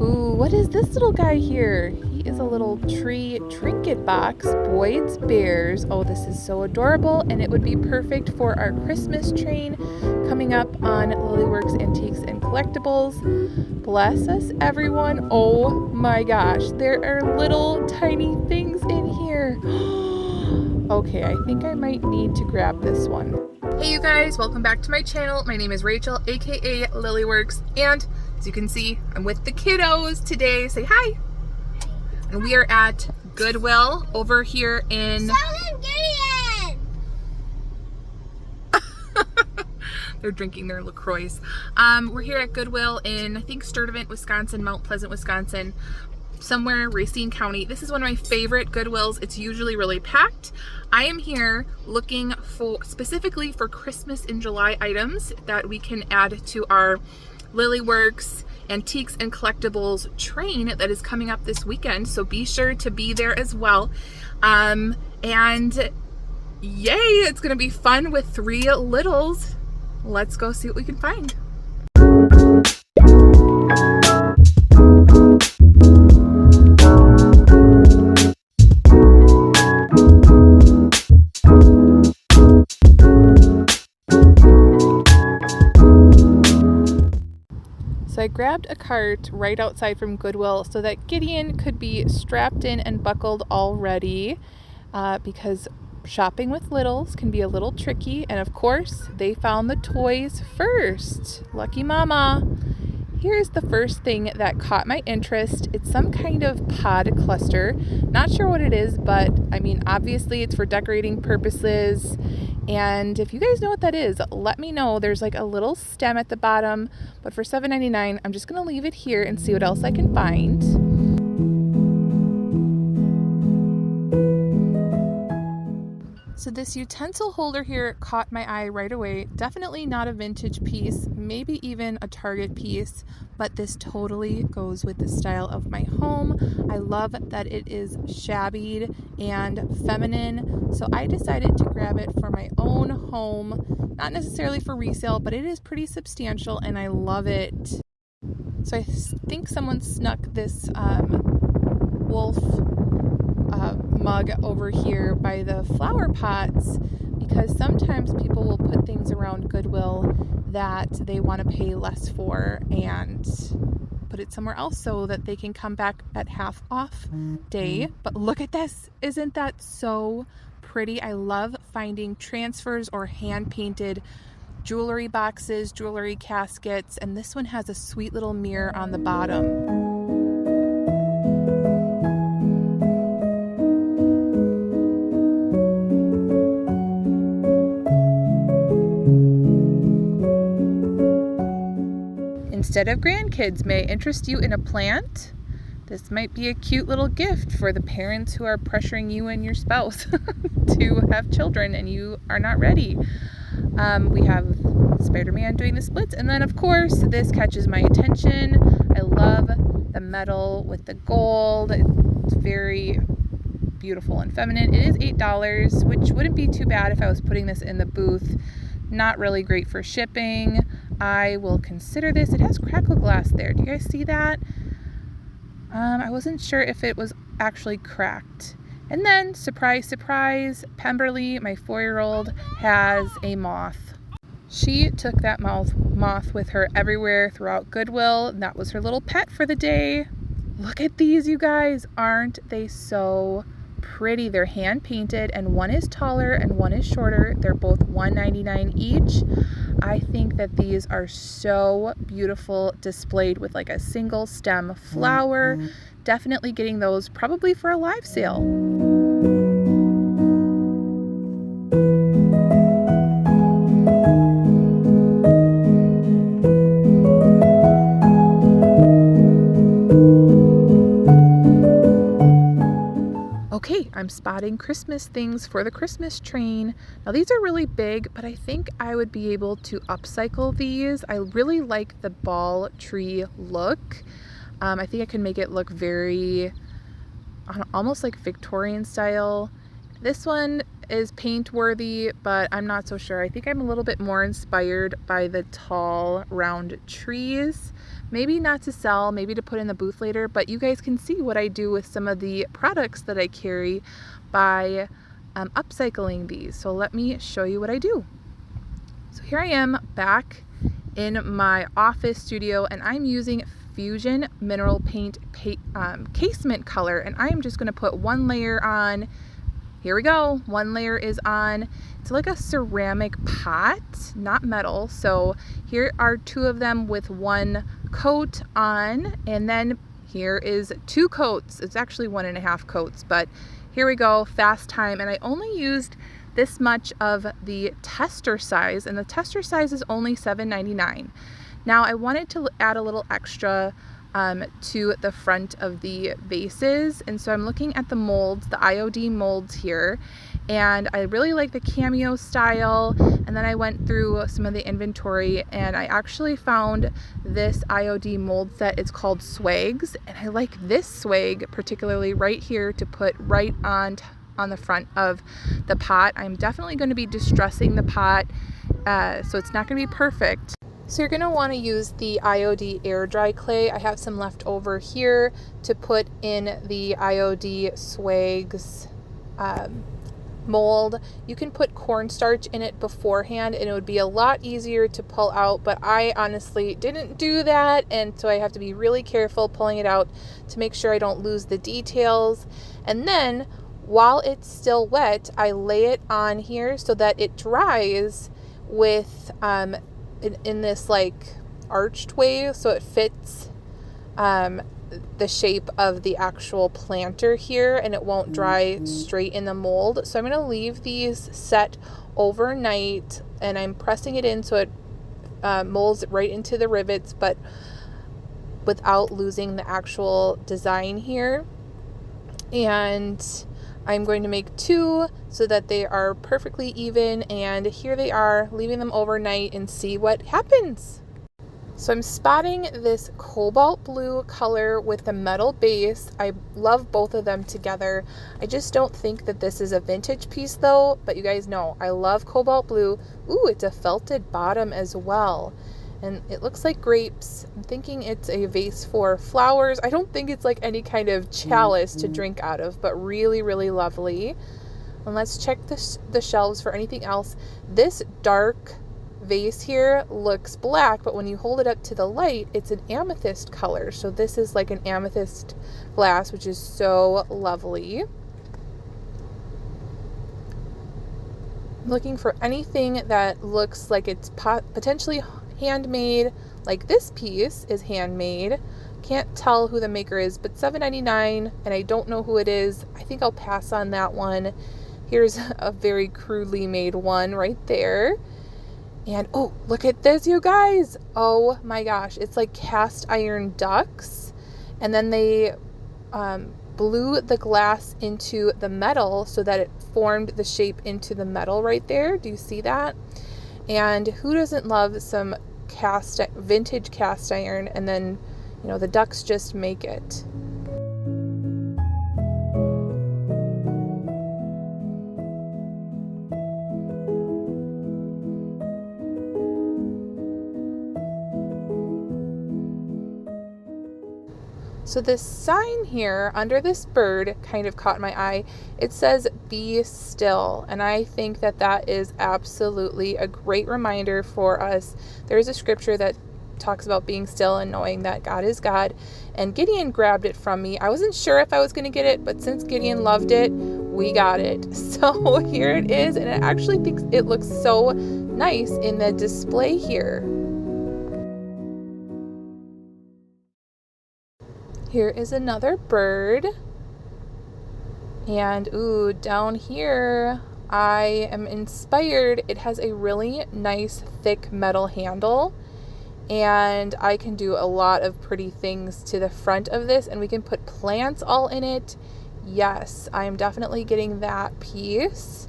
Ooh, what is this little guy here? He is a little tree trinket box, Boyd's Bears. Oh, this is so adorable, and it would be perfect for our Christmas train coming up on Lilyworks Antiques and Collectibles. Bless us, everyone. Oh my gosh, there are little tiny things in here. Okay, I think I might need to grab this one. Hey you guys, welcome back to my channel. My name is Rachel, aka Lilyworks, and as you can see, I'm with the kiddos today. Say hi. And we are at Goodwill over here in... They're drinking their LaCroix. We're here at Goodwill in, I think, Sturtevant, Wisconsin, Mount Pleasant, Wisconsin, somewhere Racine County. This is one of my favorite Goodwills. It's usually really packed. I am here looking for specifically for Christmas in July items that we can add to our Lilyworks Antiques and Collectibles train that is coming up this weekend. So be sure to be there as well. And yay, it's gonna be fun with three littles. Let's go see what we can find. So I grabbed a cart right outside from Goodwill so that Gideon could be strapped in and buckled already because shopping with littles can be a little tricky. And of course, they found the toys first. Lucky mama. Here's the first thing that caught my interest. It's some kind of pod cluster. Not sure what it is, but I mean, obviously it's for decorating purposes. And if you guys know what that is, let me know. There's like a little stem at the bottom, but for $7.99, I'm just gonna leave it here and see what else I can find. So this utensil holder here caught my eye right away. Definitely not a vintage piece, maybe even a Target piece, but this totally goes with the style of my home. I love that it is shabbied and feminine, so I decided to grab it for my own home. Not necessarily for resale, but it is pretty substantial and I love it. So I think someone snuck this wolf mug over here by the flower pots because sometimes people will put things around Goodwill that they want to pay less for and put it somewhere else so that they can come back at half off day. But look at this. Isn't that so pretty? I love finding transfers or hand painted jewelry boxes, jewelry caskets, and this one has a sweet little mirror on the bottom. Instead of grandkids, may I interest you in a plant? This might be a cute little gift for the parents who are pressuring you and your spouse to have children and you are not ready. We have Spider-Man doing the splits, and then of course this catches my attention. I love the metal with the gold. It's very beautiful and feminine. It is $8, which wouldn't be too bad if I was putting this in the booth. Not really great for shipping. I will consider this. It has crackle glass there. Do you guys see that? I wasn't sure if it was actually cracked. And then, surprise, surprise, Pemberley, my 4-year-old, has a moth. She took that moth with her everywhere throughout Goodwill. And that was her little pet for the day. Look at these, you guys. Aren't they so pretty? They're hand painted and one is taller and one is shorter. They're both $1.99 each. I think that these are so beautiful displayed with like a single stem flower. Definitely getting those probably for a live sale. Okay, I'm spotting Christmas things for the Christmas train. Now these are really big, but I think I would be able to upcycle these. I really like the ball tree look. I think I can make it look very, almost like Victorian style. This one is paint worthy, but I'm not so sure. I think I'm a little bit more inspired by the tall round trees. maybe not to sell, maybe to put in the booth later, but you guys can see what I do with some of the products that I carry by upcycling these. So let me show you what I do. So here I am back in my office studio, and I'm using Fusion Mineral Paint casement color, and I am just going to put one layer on. Here we go. One layer is on. It's like a ceramic pot, not metal. So here are two of them with one coat on, and then here is two coats. It's actually 1.5 coats, but here we go, fast time. And I only used this much of the tester size, and the tester size is only $7.99. Now I wanted to add a little extra to the front of the vases, and so I'm looking at the molds, the IOD molds here, and I really like the cameo style. And then I went through some of the inventory, and I actually found this IOD mold set. It's called Swags, and I like this swag particularly right here to put right on the front of the pot. I'm definitely going to be distressing the pot, so it's not going to be perfect. So you're going to want to use the IOD air dry clay. I have some left over here to put in the IOD Swags mold. You can put cornstarch in it beforehand and it would be a lot easier to pull out, but I honestly didn't do that, and so I have to be really careful pulling it out to make sure I don't lose the details. And then while it's still wet, I lay it on here so that it dries with in this like arched way, so it fits the shape of the actual planter here, and it won't dry straight in the mold. So I'm going to leave these set overnight, and I'm pressing it in so it molds right into the rivets, but without losing the actual design here. And I'm going to make two so that they are perfectly even, and here they are, leaving them overnight and see what happens. So I'm spotting this cobalt blue color with the metal base. I love both of them together. I just don't think that this is a vintage piece though, but you guys know I love cobalt blue. Ooh, it's a felted bottom as well. And it looks like grapes. I'm thinking it's a vase for flowers. I don't think it's like any kind of chalice to drink out of, but really, really lovely. And let's check the shelves for anything else. This dark vase here looks black, but when you hold it up to the light, it's an amethyst color. So this is like an amethyst glass, which is so lovely. I'm looking for anything that looks like it's potentially handmade, like this piece is handmade. Can't tell who the maker is, but $7.99, and I don't know who it is. I think I'll pass on that one. Here's a very crudely made one right there. And oh, look at this, you guys. Oh my gosh, it's like cast iron ducks, and then they blew the glass into the metal so that it formed the shape into the metal right there. Do you see that? And who doesn't love some vintage cast iron? And then, you know, the ducks just make it. So this sign here under this bird kind of caught my eye. It says "Be still," and I think that that is absolutely a great reminder for us. There is a scripture that talks about being still and knowing that God is God, and Gideon grabbed it from me. I wasn't sure if I was going to get it, but since Gideon loved it, we got it. So here it is, and I actually think it looks so nice in the display here. Here is another bird. And ooh, down here, I am inspired. It has a really nice thick metal handle, and I can do a lot of pretty things to the front of this, and we can put plants all in it. Yes, I am definitely getting that piece.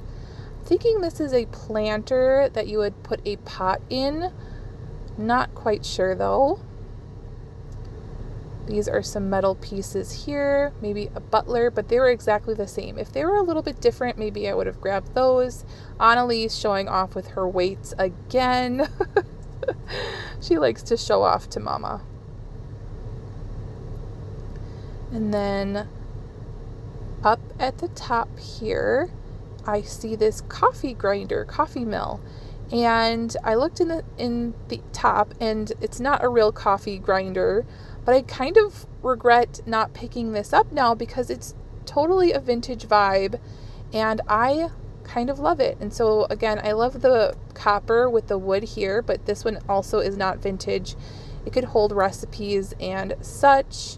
I'm thinking this is a planter that you would put a pot in. Not quite sure though. These are some metal pieces here, maybe a butler, but they were exactly the same. If they were a little bit different, maybe I would have grabbed those. Annalise showing off with her weights again. She likes to show off to Mama. And then up at the top here, I see this coffee mill. And I looked in the top, and it's not a real coffee grinder, but I kind of regret not picking this up now because it's totally a vintage vibe and I kind of love it. And so again, I love the copper with the wood here, but this one also is not vintage. It could hold recipes and such.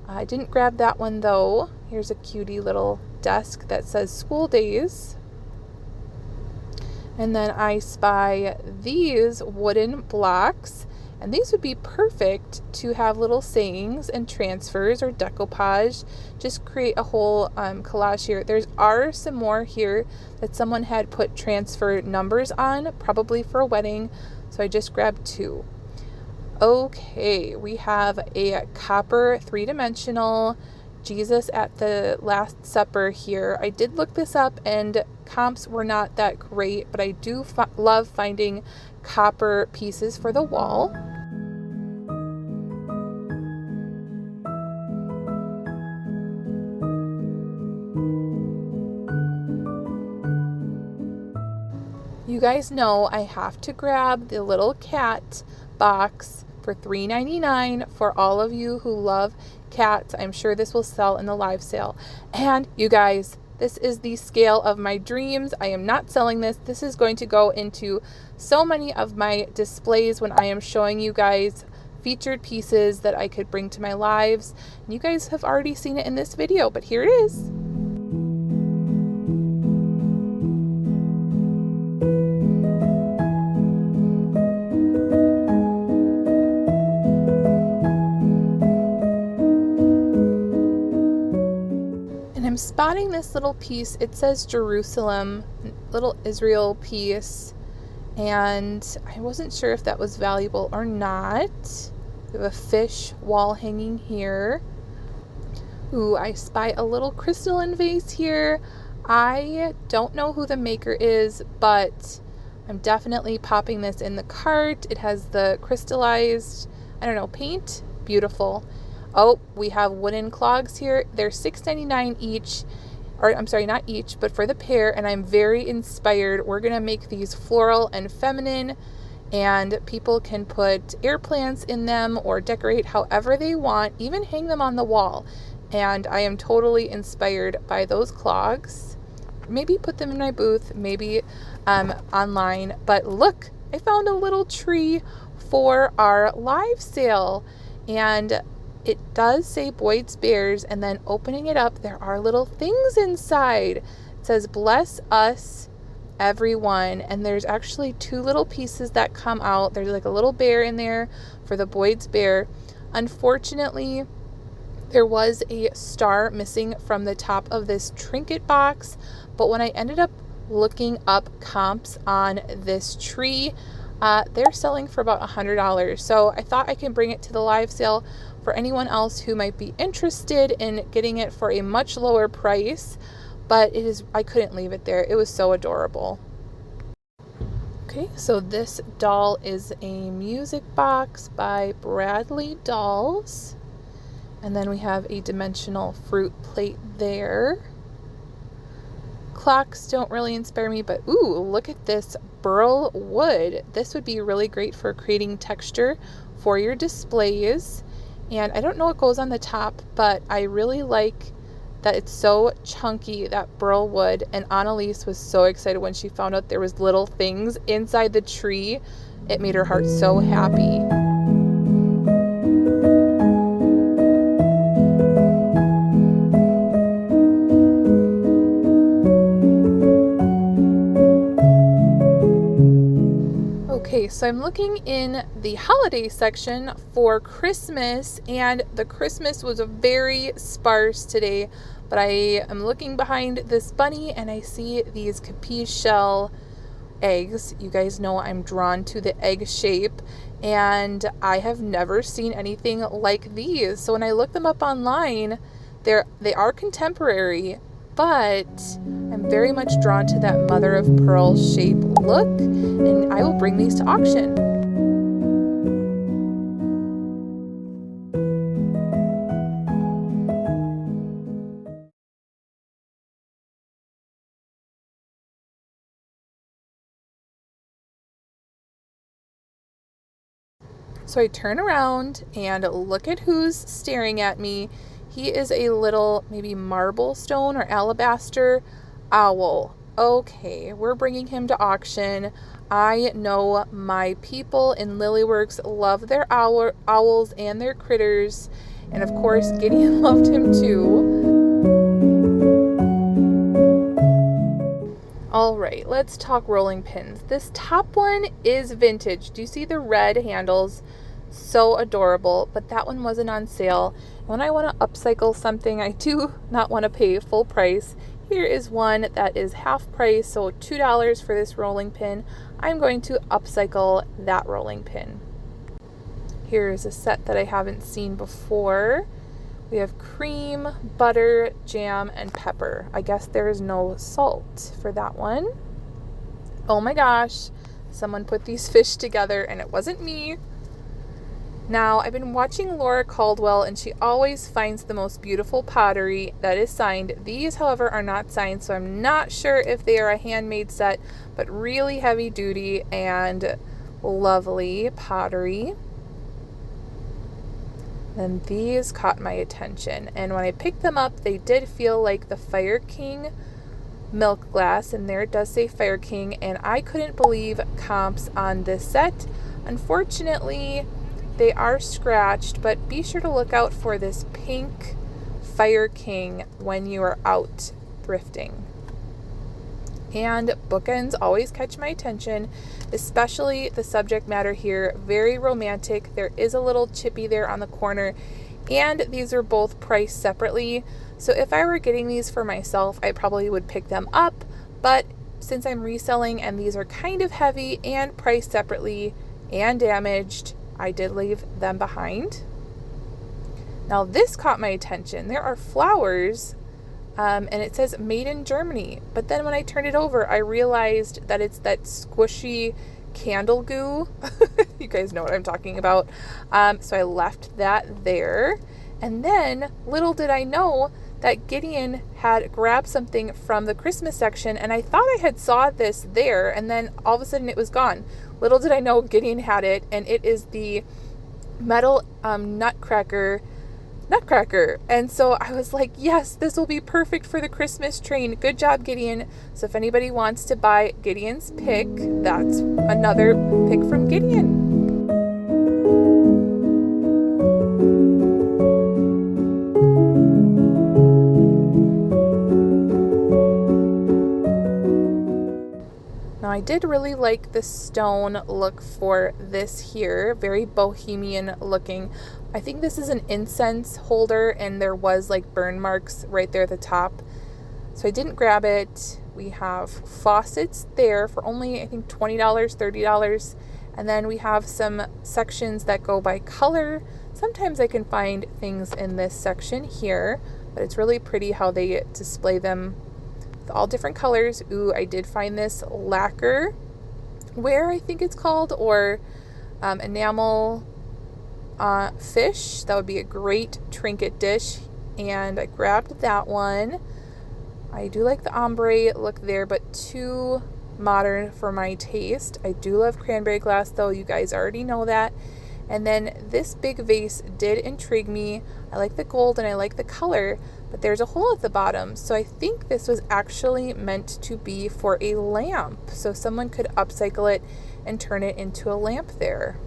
I didn't grab that one though. Here's a cutie little desk that says school days. And then I spy these wooden blocks, and these would be perfect to have little sayings and transfers or decoupage. Just create a whole collage here. There are some more here that someone had put transfer numbers on, probably for a wedding, so I just grabbed 2. Okay, we have a copper 3-dimensional Jesus at the Last Supper here. I did look this up and comps were not that great, but I do love finding copper pieces for the wall. You guys know I have to grab the little cat box for $3.99 for all of you who love cats. I'm sure this will sell in the live sale. And you guys, this is the scale of my dreams. I am not selling this. This is going to go into so many of my displays when I am showing you guys featured pieces that I could bring to my lives. And you guys have already seen it in this video, but here it is. I'm spotting this little piece. It says Jerusalem, little Israel piece, and I wasn't sure if that was valuable or not. We have a fish wall hanging here. Ooh, I spy a little crystalline vase here. I don't know who the maker is, but I'm definitely popping this in the cart. It has the crystallized, paint. Beautiful. Oh, we have wooden clogs here. They're $6.99 each, or I'm sorry, not each, but for the pair, and I'm very inspired. We're gonna make these floral and feminine, and people can put air plants in them or decorate however they want, even hang them on the wall. And I am totally inspired by those clogs. Maybe put them in my booth, maybe online. But look, I found a little tree for our live sale, and it does say Boyd's Bears, and then opening it up, there are little things inside. It says, bless us, everyone. And there's actually 2 little pieces that come out. There's like a little bear in there for the Boyd's Bear. Unfortunately, there was a star missing from the top of this trinket box. But when I ended up looking up comps on this tree, they're selling for about $100. So I thought I can bring it to the live sale for anyone else who might be interested in getting it for a much lower price, but I couldn't leave it there. It was so adorable. Okay, so this doll is a music box by Bradley Dolls. And then we have a dimensional fruit plate there. Clocks don't really inspire me, but ooh, look at this burl wood. This would be really great for creating texture for your displays. And I don't know what goes on the top, but I really like that it's so chunky, that burl wood. And Annalise was so excited when she found out there was little things inside the tree. It made her heart so happy. Okay, so I'm looking in the holiday section for Christmas, and the Christmas was very sparse today, but I am looking behind this bunny and I see these capiche shell eggs. You guys know I'm drawn to the egg shape, and I have never seen anything like these. So when I look them up online, they are contemporary, but I'm very much drawn to that mother of pearl shape look, and I will bring these to auction. So I turn around and look at who's staring at me. He is a little maybe marble stone or alabaster owl. Okay, we're bringing him to auction. I know my people in Lilyworks love their owls and their critters. And of course, Gideon loved him too. All right, let's talk rolling pins. This top one is vintage. Do you see the red handles? So adorable, but that one wasn't on sale. When I want to upcycle something, I do not want to pay full price. Here is one that is half price, so $2 for this rolling pin. I'm going to upcycle that rolling pin. Here is a set that I haven't seen before. We have cream, butter, jam, and pepper. I guess there is no salt for that one. Oh my gosh, someone put these fish together and it wasn't me. Now, I've been watching Laura Caldwell and she always finds the most beautiful pottery that is signed. These, however, are not signed, so I'm not sure if they are a handmade set, but really heavy duty and lovely pottery. And these caught my attention, and when I picked them up, they did feel like the Fire King milk glass, and there it does say Fire King, and I couldn't believe comps on this set. Unfortunately, they are scratched, but be sure to look out for this pink Fire King when you are out thrifting. And bookends always catch my attention, especially the subject matter here. Very romantic. There is a little chippy there on the corner, and these are both priced separately. So if I were getting these for myself, I probably would pick them up, but since I'm reselling and these are kind of heavy and priced separately and damaged, I did leave them behind. Now this caught my attention. There are flowers and it says made in Germany, but then when I turned it over, I realized that it's that squishy candle goo. You guys know what I'm talking about. So I left that there, and then little did I know that Gideon had grabbed something from the Christmas section, and I thought I had saw this there, and then all of a sudden it was gone. Little did I know Gideon had it, and it is the metal nutcracker. And so I was like, yes, this will be perfect for the Christmas train. Good job, Gideon. So if anybody wants to buy Gideon's pick, that's another pick from Gideon. Now I did really like the stone look for this here, very bohemian looking. I think this is an incense holder, and there was like burn marks right there at the top, so I didn't grab it. We have faucets there for only, I think, $20, $30, and then we have some sections that go by color. Sometimes I can find things in this section here, but it's really pretty how they display them with all different colors. Ooh, I did find this lacquer ware, I think it's called, or enamel fish. That would be a great trinket dish, and I grabbed that one. I do like the ombre look there, but too modern for my taste. I do love cranberry glass though, you guys already know that. And then this big vase did intrigue me. I like the gold and I like the color, but there's a hole at the bottom, so I think this was actually meant to be for a lamp, so someone could upcycle it and turn it into a lamp there.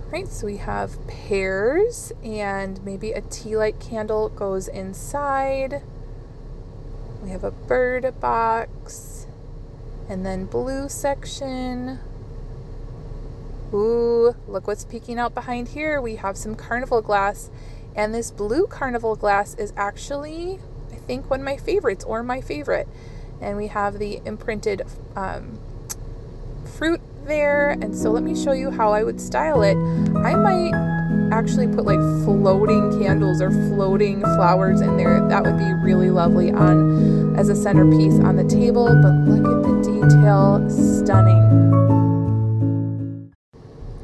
Right, so we have pears, and maybe a tea light candle goes inside. We have a bird box, and then blue section. Ooh, look what's peeking out behind here. We have some carnival glass, and this blue carnival glass is actually, I think, one of my favorites, or my favorite. And we have the imprinted fruit there, and so let me show you how I would style it. I might actually put like floating candles or floating flowers in there. That would be really lovely on as a centerpiece on the table, but look at the detail, stunning.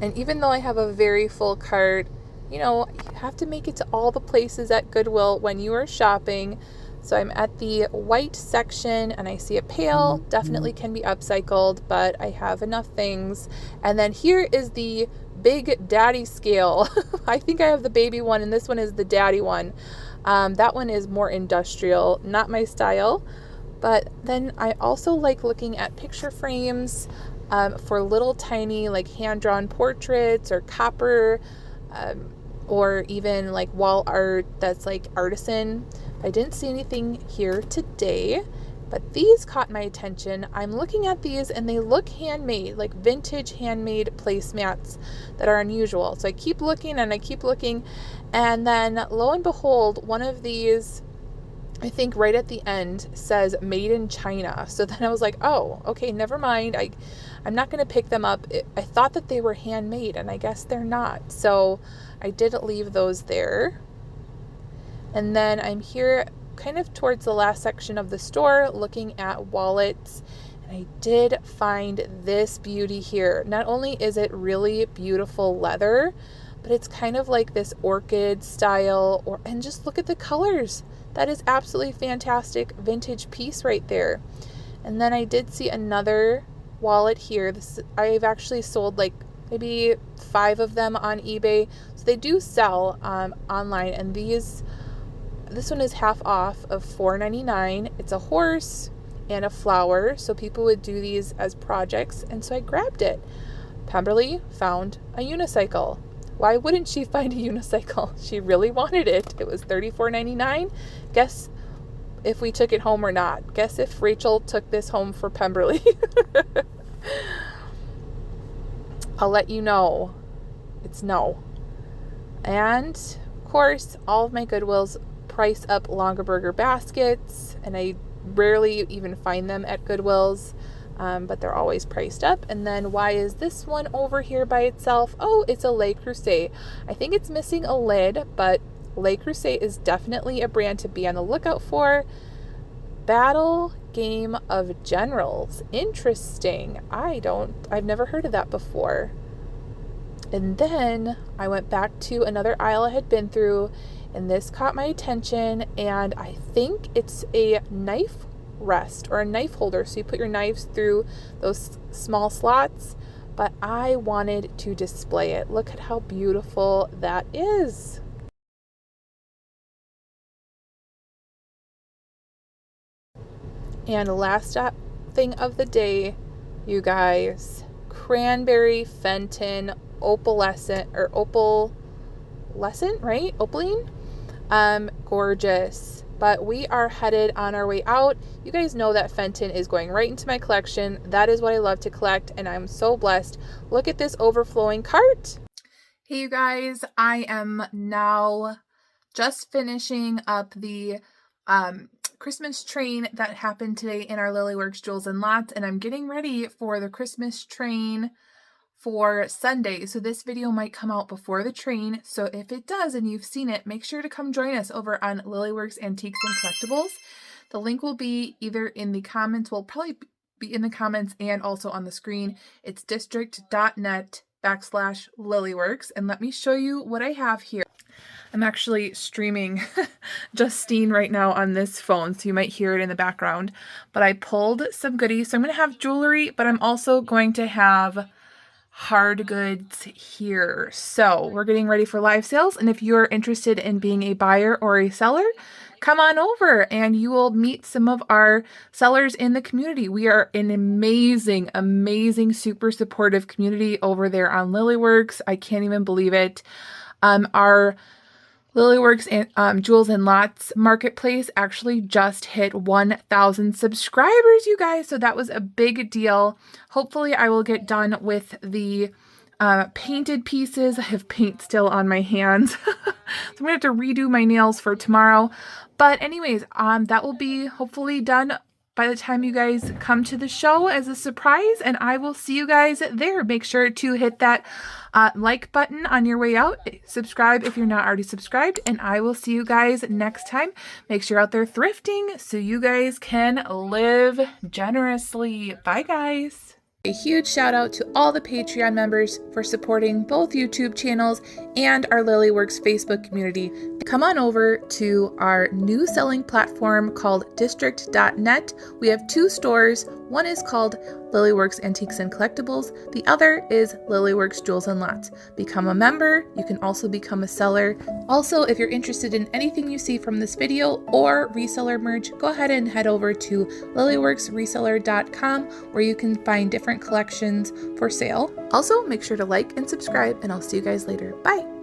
And even though I have a very full cart, you know, you have to make it to all the places at Goodwill when you are shopping. So I'm at the white section and I see a pail, definitely can be upcycled, but I have enough things. And then here is the big daddy scale. I think I have the baby one and this one is the daddy one. That one is more industrial, not my style. But then I also like looking at picture frames for little tiny like hand-drawn portraits or copper or even like wall art that's like artisan. I didn't see anything here today, but these caught my attention. I'm looking at these and they look handmade, like vintage handmade placemats that are unusual. So I keep looking and I keep looking, and then lo and behold, one of these, I think right at the end, says made in China. So then I was like, oh, okay, never mind. I'm not going to pick them up. I thought that they were handmade and I guess they're not. So I did leave those there. And then I'm here kind of towards the last section of the store looking at wallets. And I did find this beauty here. Not only is it really beautiful leather, but it's kind of like this orchid style, and just look at the colors. That is absolutely fantastic vintage piece right there. And then I did see another wallet here. I've actually sold like maybe 5 of them on eBay. So they do sell online, and this one is half off of $4.99. It's a horse and a flower, so people would do these as projects, and so I grabbed it. Pemberley found a unicycle. Why wouldn't she find a unicycle? She really wanted it. It was $34.99. Guess if we took it home or not. Guess if Rachel took this home for Pemberley. I'll let you know. It's no. And of course, all of my Goodwills price up Longaberger baskets, and I rarely even find them at Goodwills, but they're always priced up. And then why is this one over here by itself? Oh, it's a Le Creuset. I think it's missing a lid, but Le Creuset is definitely a brand to be on the lookout for. Battle Game of Generals. Interesting. I've never heard of that before. And then I went back to another aisle I had been through, and this caught my attention, and I think it's a knife rest or a knife holder, so you put your knives through those small slots, but I wanted to display it. Look at how beautiful that is. And last thing of the day, you guys, cranberry Fenton opalescent, or opalescent, right? Opaline. Gorgeous. But we are headed on our way out. You guys know that Fenton is going right into my collection. That is what I love to collect, and I'm so blessed. Look at this overflowing cart. Hey you guys, I am now just finishing up the Christmas train that happened today in our Lilyworks Jewels and Lots, and I'm getting ready for the Christmas train for Sunday. So this video might come out before the train. So if it does and you've seen it, make sure to come join us over on Lilyworks Antiques and Collectibles. The link will be either in the comments, will probably be in the comments and also on the screen. It's district.net/Lilyworks. And let me show you what I have here. I'm actually streaming Justine right now on this phone, so you might hear it in the background. But I pulled some goodies. So I'm going to have jewelry, but I'm also going to have hard goods here. So we're getting ready for live sales, and if you're interested in being a buyer or a seller, come on over and you will meet some of our sellers in the community. We are an amazing, amazing, super supportive community over there on Lilyworks. I can't even believe it. Our Lilyworks and Jewels and Lots marketplace actually just hit 1,000 subscribers, you guys. So that was a big deal. Hopefully I will get done with the painted pieces. I have paint still on my hands. So I'm gonna have to redo my nails for tomorrow. But anyways, that will be hopefully done by the time you guys come to the show as a surprise, and I will see you guys there. Make sure to hit that like button on your way out. Subscribe if you're not already subscribed, and I will see you guys next time. Make sure you're out there thrifting so you guys can live generously. Bye, guys. A huge shout out to all the Patreon members for supporting both YouTube channels and our Lilyworks Facebook community. come on over to our new selling platform called District.net. We have 2 stores. One is called Lilyworks Antiques and Collectibles. The other is Lilyworks Jewels and Lots. Become a member. You can also become a seller. Also, if you're interested in anything you see from this video or reseller merch, go ahead and head over to lilyworksreseller.com where you can find different collections for sale. Also, make sure to like and subscribe, and I'll see you guys later. Bye!